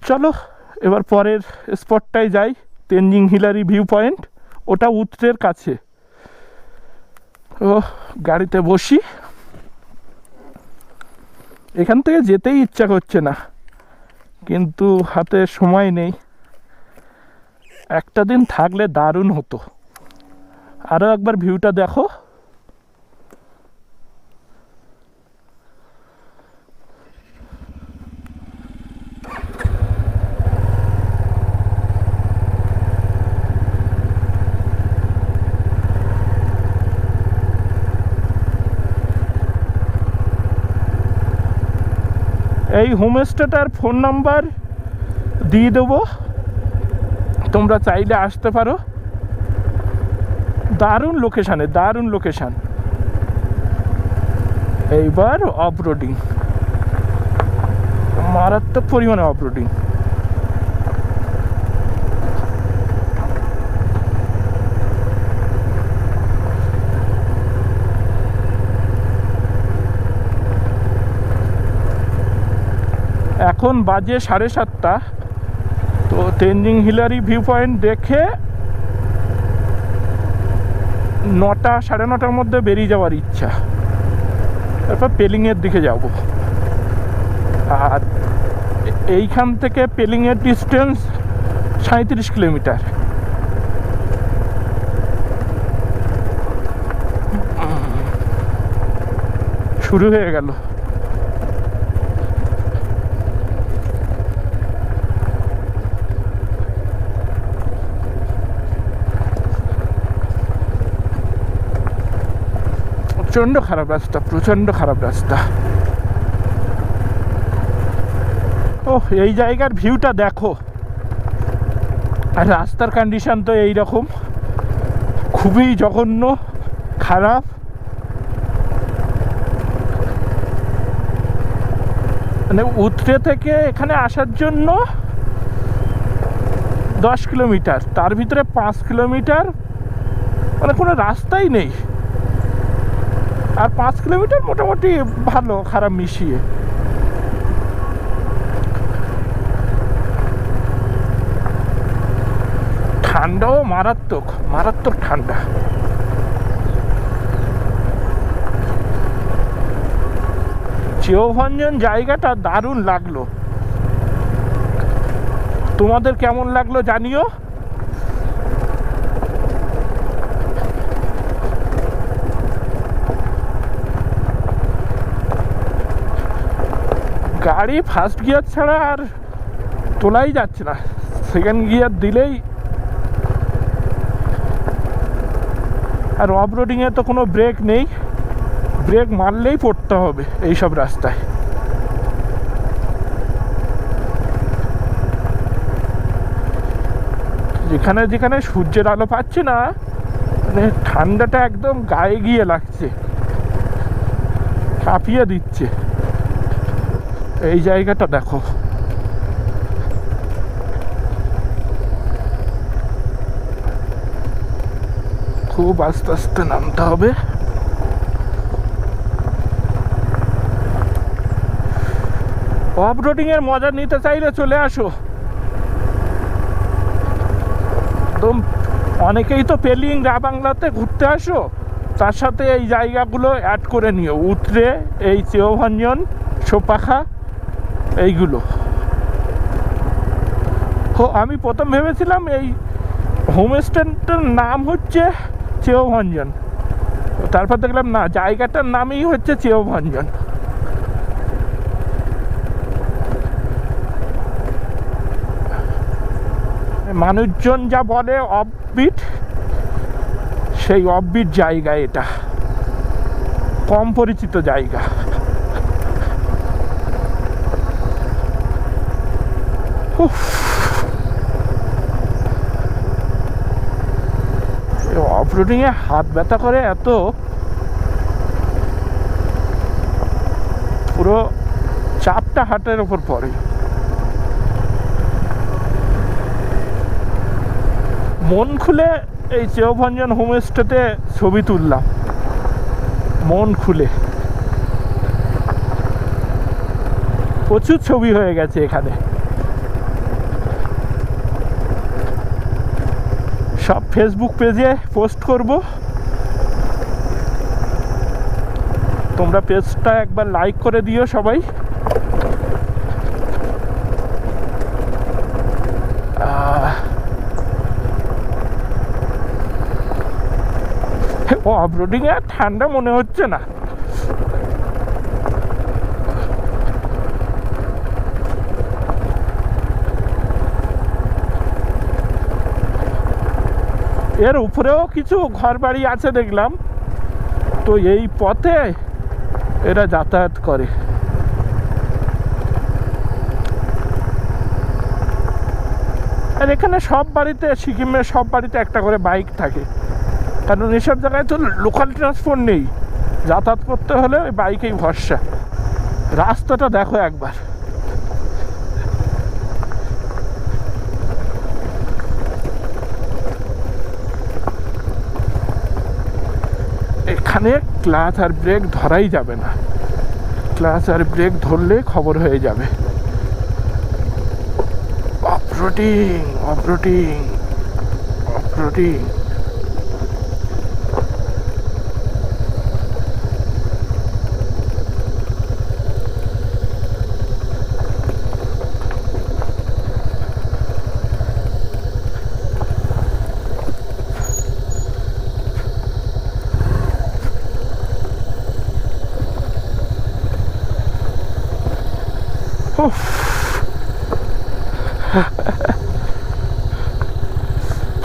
চলো এবার পরের স্পটটায় যাই, তেনজিং হিলারি ভিউ পয়েন্ট। ওটা উত্তরের কাছে। ও গাড়িতে বসি, এখান থেকে যেতেই ইচ্ছা করছে না, কিন্তু হাতে সময় নেই। একটা দিন থাকলে দারুণ হতো। আরও একবার ভিউটা দেখো। এই হোমস্টেটার ফোন নাম্বার দিয়ে দেবো, তোমরা চাইলে আসতে পারো। দারুণ লোকেশানে, দারুণ লোকেশান। এইবার অফরোডিং, মারাত্মক পরিমাণে অফরোডিং। এখন বাজে 7:30। তো তেনজিং হিলারি ভিউ পয়েন্ট দেখে 9টা 9:30টার মধ্যে বেরিয়ে যাওয়ার ইচ্ছা। তারপর পেলিংয়ের দিকে যাব। আর এইখান থেকে পেলিংয়ের ডিস্টেন্স 37 কিলোমিটার। শুরু হয়ে গেল। প্রচণ্ড খারাপ রাস্তা, প্রচণ্ড খারাপ রাস্তা। ও এই জায়গার ভিউটা দেখো। আর রাস্তার কন্ডিশন তো এইরকম, খুবই জঘন্য, খারাপ। মানে উত্তরে থেকে এখানে আসার জন্য 10 কিলোমিটার, তার ভিতরে 5 কিলোমিটার মানে কোনো রাস্তাই নেই। আর 5 কিলোমিটার মোটামুটি ভালো খারাপ মিশিয়ে। ঠান্ডাও মারাত্মক, মারাত্মক ঠান্ডা। চেওভঞ্জন জায়গাটা দারুণ লাগলো। তোমাদের কেমন লাগলো জানিও। গাড়ি ফার্স্ট গিয়ার ছাড়া আর তোলাই যাচ্ছে না, সেকেন্ড গিয়ার দিলেই। আর অফ রোডিংয়ে তো কোনো ব্রেক নেই, ব্রেক মারলেই পড়তে হবে এইসব রাস্তায়। যেখানে যেখানে সূর্যের আলো পাচ্ছি না, মানে ঠান্ডাটা একদম গায়ে গিয়ে লাগছে, কাঁপিয়ে দিচ্ছে। এই জায়গাটা দেখো, খুব আস্তে আস্তে নামতে হবে। অফ রোডিং এর মজা নিতে চাইলে চলে আসো। একদম অনেকেই তো পেলিং রাবাংলাতে ঘুরতে আসো, তার সাথে এই জায়গাগুলো অ্যাড করে নিও। উত্তরে এই চেওভঞ্জন, সোপাখা, এইগুলো। আমি প্রথম ভেবেছিলাম এই হোমস্টেটার নাম হচ্ছে চেওভঞ্জন, তারপর দেখলাম না, জায়গাটার নামই হচ্ছে চেওভঞ্জন। মানুষজন যা বলে অফবিট, সেই অফবিট জায়গা এটা, কম পরিচিত জায়গা। অফরোডিংয়ে হাত ব্যথা করে এত, পুরো চাপটা হাতের ওপর পড়ে। মন খুলে এই চেওভঞ্জন হোমস্টেতে ছবি তুললাম, মন খুলে। প্রচুর ছবি হয়ে গেছে এখানে। সব ফেসবুক পেজে পোস্ট করব। তোমরা পেজটা একবার লাইক করে দিও সবাই। অফরোডিং এ ঠান্ডা মনে হচ্ছে না। এর উপরেও কিছু ঘর বাড়ি আছে দেখলাম, তো এই পথে এরা যাতায়াত করে। আর এখানে সব বাড়িতে, সিকিমের সব বাড়িতে একটা করে বাইক থাকে, কারণ এসব জায়গায় তো লোকাল ট্রান্সপোর্ট নেই। যাতায়াত করতে হলে ওই বাইকেই ভরসা। রাস্তাটা দেখো একবার, এখানে ক্লাচ আর ব্রেক ধরাই যাবে না। ক্লাচ আর ব্রেক ধরলে খবর হয়ে যাবে। Off-roading, off-roading, off-roading.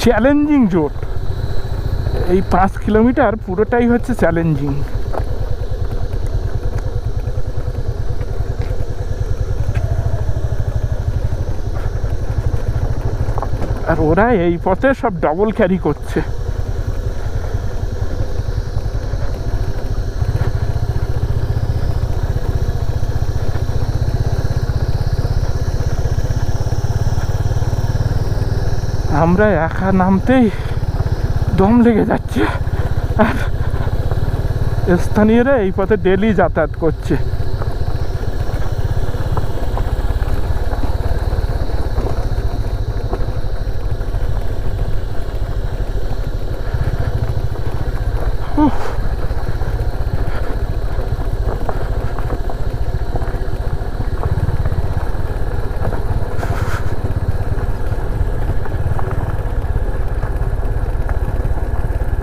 Challenging road. এই 5 কিলোমিটার পুরোটাই হচ্ছে চ্যালেঞ্জিং। আর ওরা এই পথে সব ডবল ক্যারি করছে। আমরা একা নামতেই দম লেগে যাচ্ছে, আর স্থানীয়রা এই পথে ডেলি যাতায়াত করছে।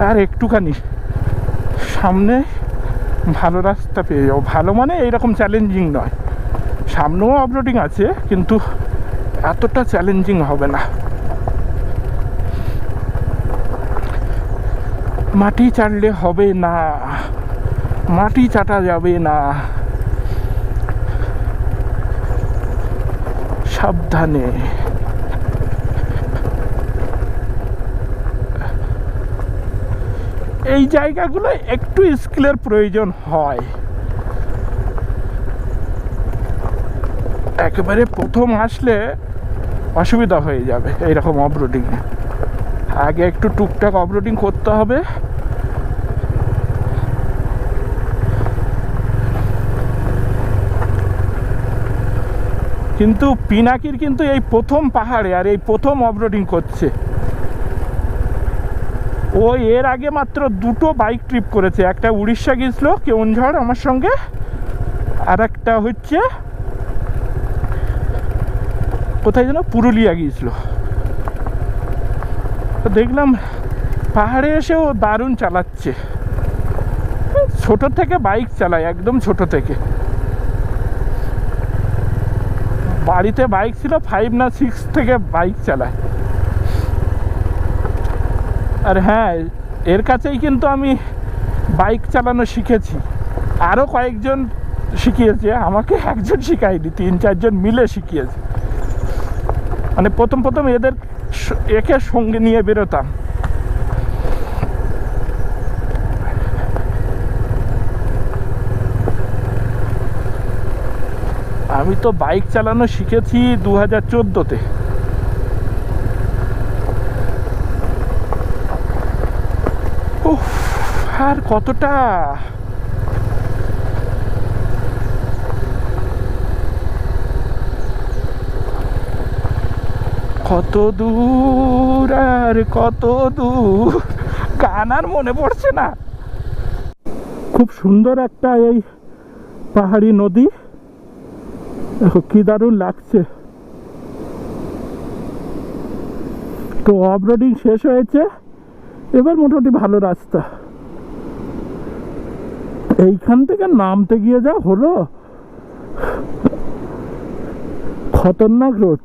আর একটুখানি সামনে ভালো রাস্তা পেয়ে যাবো। ভালো মানে এইরকম চ্যালেঞ্জিং নয়, সামনেও অফরোডিং আছে, কিন্তু এতটা চ্যালেঞ্জিং হবে না। মাটি চাটলে হবে না, মাটি চাটা যাবে না, সাবধানে। এই জায়গাগুলো একটু স্কিলের প্রয়োজন হয়। একেবারে প্রথম আসলে অসুবিধা হয়ে যাবে এইরকম অফরোডিংয়ে। আগে একটু টুকটাক অফরোডিং করতে হবে। কিন্তু পিনাকির কিন্তু এই প্রথম পাহাড়ে, আর এই প্রথম অফরোডিং করছে। ও এর আগে মাত্র 2টো বাইক ট্রিপ করেছে। একটা উড়িষ্যা গিয়েছিল কেউনঝড় আমার সঙ্গে, আর একটা হচ্ছে কোথায় যেন পুরুলিয়া গিয়েছিল। তো দেখলাম পাহাড়ে এসেও দারুণ চালাচ্ছে। ছোট থেকে বাইক চালায়, একদম ছোট থেকে। বাড়িতে বাইক ছিল 5 না 6 থেকে বাইক চালায়। আর হ্যাঁ, এর কাছেই কিন্তু আমি বাইক চালানো শিখেছি। আরও কয়েকজন শিখিয়েছে আমাকে, একজন শিখায়নি, 3-4 জন মিলে শিখিয়েছে। মানে প্রথম একে সঙ্গে নিয়ে বেরোতাম। আমি তো বাইক চালানো শিখেছি 2014-তে। আর কতটা কত দূর আর কত দূর, গান আর মনে পড়ছে না। খুব সুন্দর একটা এই পাহাড়ি নদী, দেখো কি দারুণ লাগছে। তো অফরোডিং শেষ হয়েছে, এবার মোটামুটি ভালো রাস্তা। এইখান থেকে নামতে গিয়ে যা হলো, খতরনাক রোড।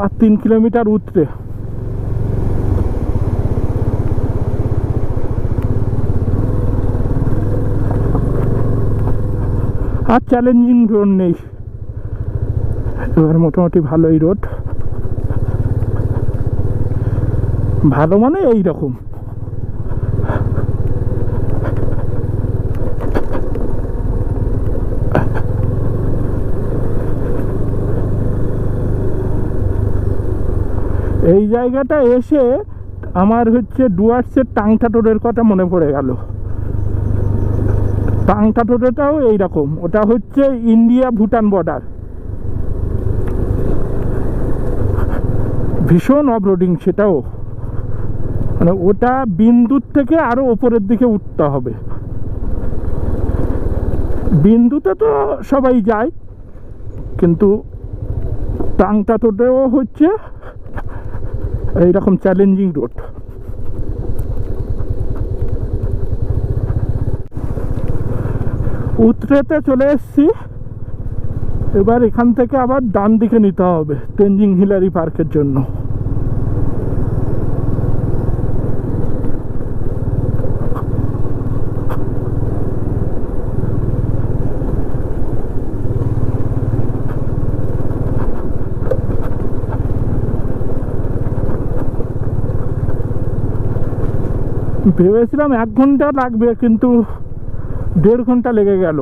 আর 3 কিলোমিটার উতরে আর চ্যালেঞ্জিং রোড নেই, এবার মোটামুটি ভালোই রোড। ভালো মানে এইরকম। এই জায়গাটা এসে আমার হচ্ছে ডুয়ার্সের টাংটা টোডের কথা মনে পড়ে গেল। টাংটা টোডেটাও এইরকম, ওটা হচ্ছে ইন্ডিয়া ভুটান বর্ডার। ভীষণ অফরোডিং সেটাও, মানে ওটা বিন্দুর থেকে আরো ওপরের দিকে উঠতে হবে। বিন্দুতে তো সবাই যায়, কিন্তু টাংটা টোডেও হচ্ছে এইরকম চ্যালেঞ্জিং রোড। উত্তরেতে চলে এসেছি, এবার এখান থেকে আবার ডান দিকে নিতে হবে তেনজিং হিলারি পার্কের জন্য। ভেবেছিলাম 1 ঘন্টা লাগবে, কিন্তু 1.5 ঘন্টা লেগে গেল।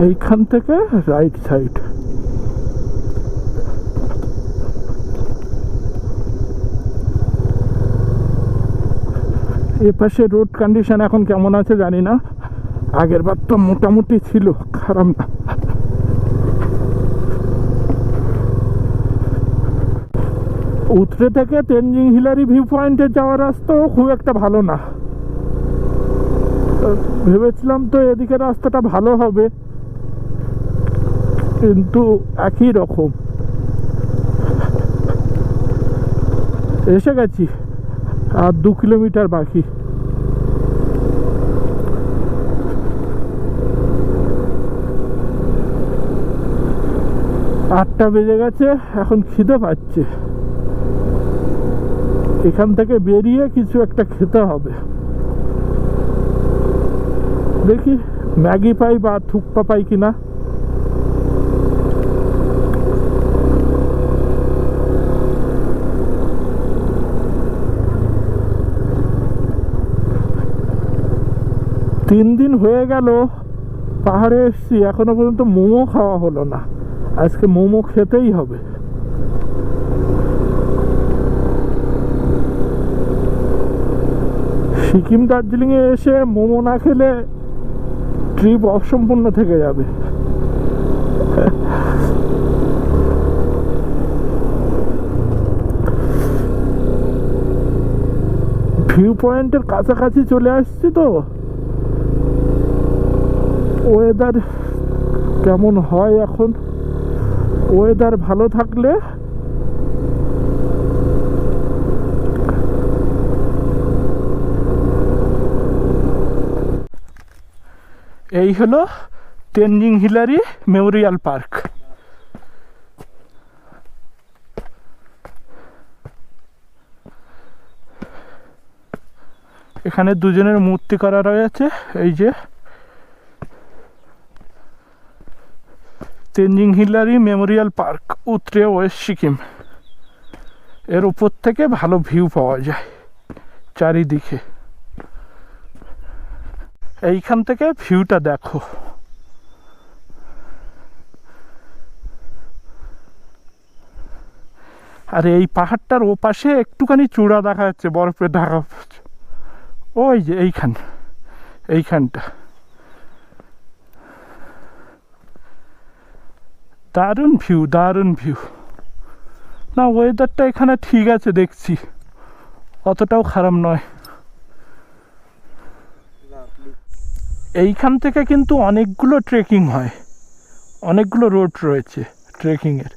এইখান থেকে রাইট সাইড। এপাশে রোড কন্ডিশন এখন কেমন আছে জানি না, আগের বার তো মোটামুটি ছিল, খারাপ না। উত্তরে থেকে তেনজিং হিলারি ভিউ পয়েন্টে যাওয়ার রাস্তাও খুব একটা ভালো না। ভেবেছিলাম তো এদিকে রাস্তাটা ভালো হবে, কিন্তু একই রকম। এসে গেছি, আর 2 কিলোমিটার বাকি। আটটা বেজে গেছে, এখন খিদে পাচ্ছে। এখান থেকে বেরিয়ে কিছু একটা খেতে হবে। দেখি ম্যাগি পাই বা থুকপা পাই কিনা। তিন দিন হয়ে গেল পাহাড়ে এসছি, এখনো পর্যন্ত মোমো খাওয়া হলো না। আজকে মোমো খেতেই হবে। সিকিম দার্জিলিং এ এসে মোমো না খেলে ট্রিপ অসম্পূর্ণ থেকে যাবে। ভিউ পয়েন্টের কাছাকাছি চলে আসছি তো, ওয়েদার কেমন হয় এখন। ওয়েদার ভালো থাকলে এই হলো তেনজিং হিলারি মেমোরিয়াল পার্ক। এখানে দুজনের মূর্তি করা রয়েছে, এই যে তেনজিং হিলারি মেমোরিয়াল পার্ক, উত্তরে ওয়েস্ট সিকিম। এর উপর থেকে ভালো ভিউ পাওয়া যায় চারিদিকে। এইখান থেকে ভিউটা দেখো। আর এই পাহাড়টার ওপাশে একটুখানি চূড়া দেখা যাচ্ছে, বরফে ঢাকা। ওই যে এইখানটা দারুণ ভিউ, দারুণ ভিউ। না, ওয়েদারটা এখানে ঠিক আছে দেখছি, অতটাও খারাপ নয়। এইখান থেকে কিন্তু অনেকগুলো ট্রেকিং হয়, অনেকগুলো রোড রয়েছে ট্রেকিংয়ের।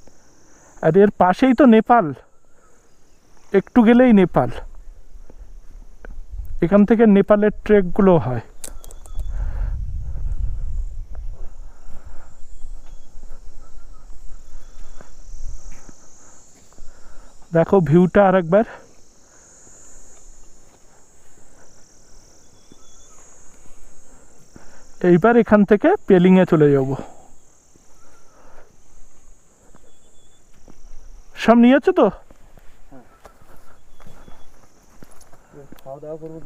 আর এর পাশেই তো নেপাল, একটু গেলেই নেপাল। এখান থেকে নেপালের ট্রেকগুলো হয়। দেখো ভিউটা আরেকবার। এইবার এখান থেকে পেলিংয়ে চলে যাব। সব নিয়েছো তো? খাওয়া দাওয়া করবো।